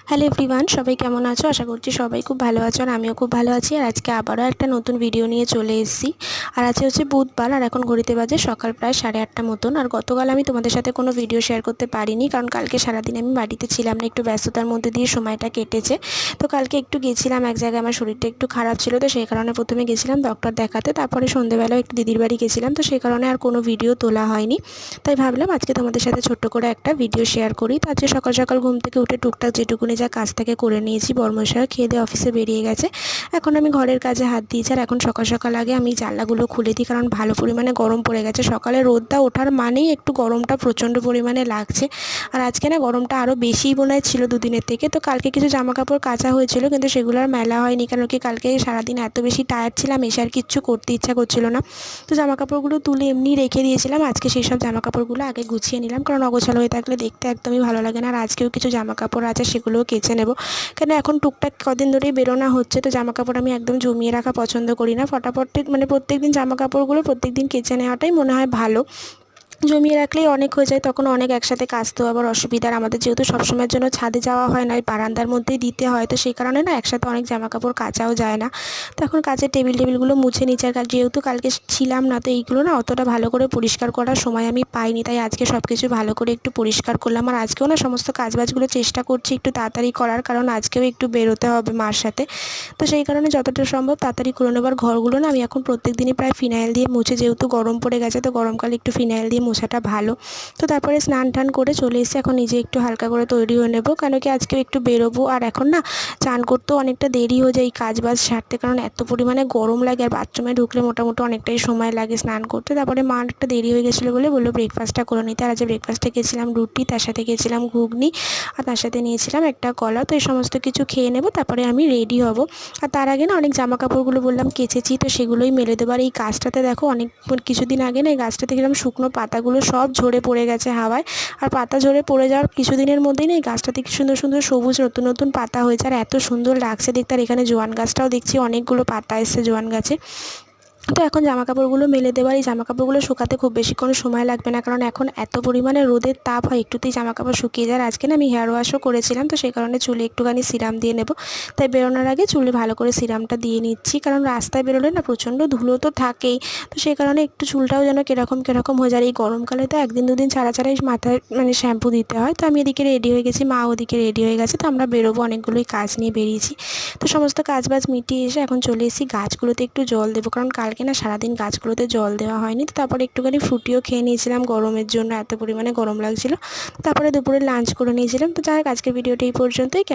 Hello everyone, সবাই কেমন আছো? আশা করছি সবাই খুব ভালো আছো আর আমিও খুব ভালো আছি। আর আজকে আবারও একটা নতুন ভিডিও নিয়ে চলে এসেছি। আর আজকে হচ্ছে বুধবার আর এখন ঘড়িতে বাজে সকাল প্রায় 8:30 মতন। আর গতকাল আমি তোমাদের সাথে কোনো ভিডিও শেয়ার করতে পারিনি, কারণ কালকে সারাদিন আমি বাড়িতে ছিলাম না, একটু ব্যস্ততার মধ্যে দিয়ে সময়টা কেটেছে। তো কালকে একটু গেছিলাম এক জায়গায়, আমার শরীরটা একটু খারাপ ছিল, তো সেই কারণে প্রথমে গেছিলাম ডক্টর দেখাতে, তারপরে সন্ধ্যেবেলাও একটু দিদির বাড়ি গেছিলাম, তো সেই কারণে আর কোনো ভিডিও তোলা হয়নি। তাই ভাবলাম আজকে তোমাদের সাথে ছোট্ট করে একটা ভিডিও শেয়ার করি। তো আজকে সকাল সকাল ঘুম থেকে উঠে টুকটাক যেটুকুনি যা কাজ থেকে করে নিয়েছি। বর্মশাই খেয়ে দিয়ে অফিসে বেরিয়ে গেছে, এখন আমি ঘরের কাজে হাত দিয়েছি। আর এখন সকাল সকাল আগে আমি জানলাগুলো খুলে দিই, কারণ ভালো পরিমাণে গরম পড়ে গেছে। সকালে রোদটা ওঠার মানেই একটু গরমটা প্রচণ্ড পরিমাণে লাগছে। আর আজকে না গরমটা আরও বেশিই মনে হয় ছিল দুদিনের থেকে। তো কালকে কিছু জামা কাপড় কাচা হয়েছিল, কিন্তু সেগুলো আর মেলা হয়নি, কারণ কি কালকে সারাদিন এত বেশি টায়ার্ড ছিলাম, এসে আর কিচ্ছু করতে ইচ্ছা করছিল না। তো জামা কাপড়গুলো তুলে এমনি রেখে দিয়েছিলাম। আজকে সেই সব জামা কাপড়গুলো আগে গুছিয়ে নিলাম, কারণ অগোছালো হয়ে থাকলে দেখতে একদমই ভালো লাগে না। আর আজকেও কিছু জামা কাপড় আছে, সেগুলোও কেচে নেব, কেন এখন টুকটাক কদিন ধরেই বেরোনো হচ্ছে। তো জামা কাপড় আমি একদম জমিয়ে রাখা পছন্দ করি না। ফটাফট মানে প্রত্যেকদিন জামা কাপড়গুলো প্রত্যেকদিন কেচে নেওয়াটাই মনে হয় ভালো। জমিয়ে রাখলেই অনেক হয়ে যায়, তখন অনেক একসাথে কাচতেও আবার অসুবিধা। আর আমাদের যেহেতু সবসময়ের জন্য ছাদে যাওয়া হয় না, ওই বারান্দার মধ্যেই দিতে হয়, তো সেই কারণে না একসাথে অনেক জামা কাপড় কাচাও যায় না। তো এখন কাচের টেবিলগুলো মুছে নিচ্ছে। আর যেহেতু কালকে ছিলাম না, তো এইগুলো না অতটা ভালো করে পরিষ্কার করার সময় আমি পাইনি, তাই আজকে সব কিছু ভালো করে একটু পরিষ্কার করলাম। আর আজকেও না সমস্ত কাজবাজগুলো চেষ্টা করছি একটু তাড়াতাড়ি করার, কারণ আজকেও একটু বেরোতে হবে মার সাথে। তো সেই কারণে যতটা সম্ভব তাড়াতাড়ি করে নেবার ঘরগুলো না আমি এখন প্রত্যেক দিনই প্রায় ফিনাইল দিয়ে মুছে, যেহেতু গরম পড়ে গেছে, তো গরমকালে একটু ফিনাইল দিয়ে মোছাটা ভালো। তো তারপরে স্নান টান করে চলে এসে এখন নিজে একটু হালকা করে তৈরি হয়ে নেবো, কেন কি আজকেও একটু বেরোবো। আর এখন না চান করতেও অনেকটা দেরি হয়ে যায় এই কাজ বাজ সারতে, কারণ এত পরিমাণে গরম লাগে। আর বাথরুমে ঢুকলে মোটামুটি অনেকটাই সময় লাগে স্নান করতে। তারপরে মা একটা দেরি হয়ে গেছিলো বলে বললো ব্রেকফাস্টটা করে নিতে। আর আজ ব্রেকফাস্টে গেছিলাম রুটি, তার সাথে গেছিলাম ঘুগনি, আর তার সাথে নিয়েছিলাম একটা কলা। তো এই সমস্ত কিছু খেয়ে নেবো, তারপরে আমি রেডি হব। আর তার আগে না অনেক জামা কাপড়গুলো বললাম কেচেছি, তো সেগুলোই মেলে দেবো। আর এই গাছটাতে দেখো অনেক কিছুদিন আগে না এই গাছটাতে কিরকম শুকনো পাতাগুলো সব ঝরে পড়ে গেছে হাওয়ায়। আর পাতা ঝরে পড়ে যাওয়ার কিছুদিনের মধ্যেই না এই গাছটাতে কি সুন্দর সুন্দর সবুজ নতুন নতুন পাতা হয়েছে, আর এত সুন্দর লাগছে দেখতে। আর এখানে জোয়ান গাছটাও দেখছি অনেকগুলো পাতা এসছে জোয়ান গাছে। তো এখন জামাকাপড়গুলো মেলে দেওয়ার, এই জামাকাপড়গুলো শুকাতে খুব বেশিক্ষণ সময় লাগবে না, কারণ এখন এত পরিমাণে রোদের তাপ হয়, একটুতেই জামাকাপড় শুকিয়ে যায়। আজকে না আমি হেয়ার ওয়াশও করেছিলাম, তো সেই কারণে চুলে একটুখানি সিরাম দিয়ে নেব। তাই বেরোনোর আগে চুলে ভালো করে সিরামটা দিয়ে নিচ্ছি, কারণ রাস্তায় বেরোলে না প্রচণ্ড ধুলো তো থাকেই। তো সেই কারণে একটু চুলটাও যেন কীরকম হয়ে যায়। এই গরমকালে তো একদিন দুদিন ছাড়া ছাড়াই মাথায় মানে শ্যাম্পু দিতে হয়। তো আমি এদিকে রেডি হয়ে গেছি, মা ওদিকে রেডি হয়ে গেছে, তো আমরা বেরোবো, অনেকগুলোই কাজ নিয়ে বেরিয়েছি। তো সমস্ত কাজবাজ মিটিয়ে এসে এখন চলে এসেছি গাছগুলোতে একটু জল দেবো, কারণ কালকে না সারাদিন গাছগুলোতে জল দেওয়া হয়নি। তো তারপরে একটুখানি ফ্রুটিও খেয়ে নিয়েছিলাম গরমের জন্য, এত পরিমাণে গরম লাগছিলো। তারপরে দুপুরে লাঞ্চ করে নিয়েছিলাম। তো যাই হোক, আজকের ভিডিওটা এই পর্যন্তই। কেমন